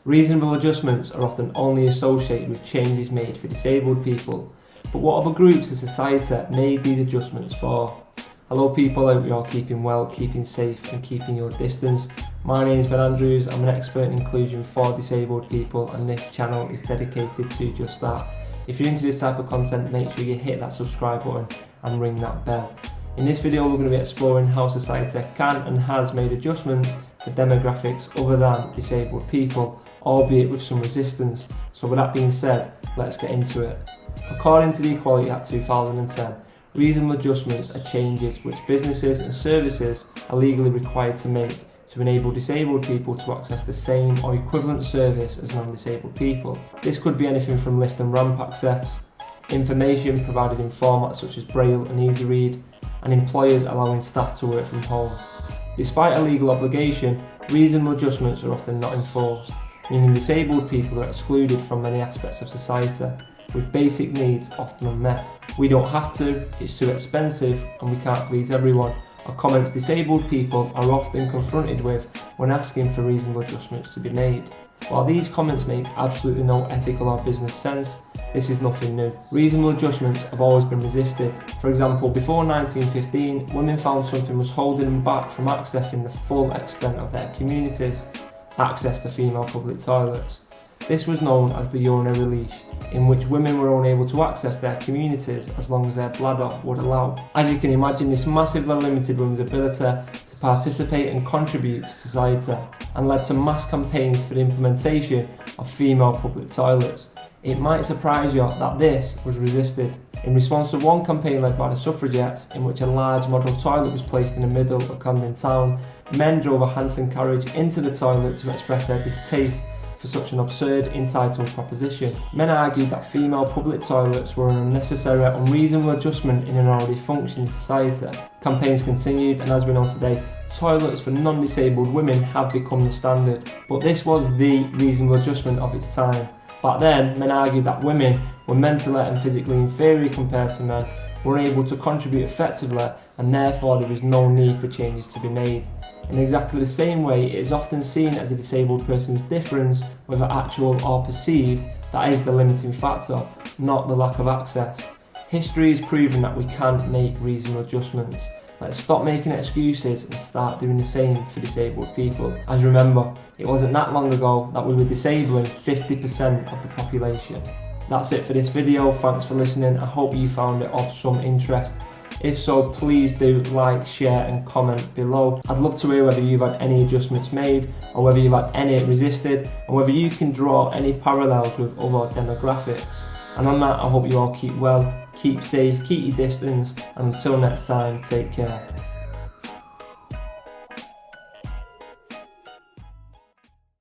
Reasonable adjustments are often only associated with changes made for disabled people. But what other groups in society made these adjustments for? Hello people, I hope you're all keeping well, keeping safe and keeping your distance. My name is Ben Andrews, I'm an expert in inclusion for disabled people and this channel is dedicated to just that. If you're into this type of content, make sure you hit that subscribe button and ring that bell. In this video we're going to be exploring how society can and has made adjustments for demographics other than disabled people, albeit with some resistance. So with that being said, let's get into it. According to the Equality Act 2010, reasonable adjustments are changes which businesses and services are legally required to make to enable disabled people to access the same or equivalent service as non-disabled people. This could be anything from lift and ramp access, information provided in formats such as Braille and Easy Read, and employers allowing staff to work from home. Despite a legal obligation, reasonable adjustments are often not enforced, meaning disabled people are excluded from many aspects of society, with basic needs often unmet. We don't have to, it's too expensive, and we can't please everyone, are comments disabled people are often confronted with when asking for reasonable adjustments to be made. While these comments make absolutely no ethical or business sense, this is nothing new. Reasonable adjustments have always been resisted. For example, before 1915, women found something was holding them back from accessing the full extent of their communities, access to female public toilets. This was known as the Urinary Leash, in which women were only able to access their communities as long as their bladder would allow. As you can imagine, this massively limited women's ability to participate and contribute to society, and led to mass campaigns for the implementation of female public toilets. It might surprise you that this was resisted. In response to one campaign led by the suffragettes, in which a large model toilet was placed in the middle of Camden Town, men drove a Hanson carriage into the toilet to express their distaste for such an absurd, entitled proposition. Men argued that female public toilets were an unnecessary, unreasonable adjustment in an already functioning society. Campaigns continued, and as we know today, toilets for non-disabled women have become the standard. But this was the reasonable adjustment of its time. Back then, men argued that women were mentally and physically inferior compared to men, were unable to contribute effectively, and therefore there was no need for changes to be made. In exactly the same way, it is often seen as a disabled person's difference, whether actual or perceived, that is the limiting factor, not the lack of access. History has proven that we can make reasonable adjustments. Let's stop making excuses and start doing the same for disabled people. As remember, it wasn't that long ago that we were disabling 50% of the population. That's it for this video, thanks for listening, I hope you found it of some interest. If so, please do like, share and comment below. I'd love to hear whether you've had any adjustments made or whether you've had any resisted and whether you can draw any parallels with other demographics. And on that, I hope you all keep well, keep safe, keep your distance, and until next time, take care.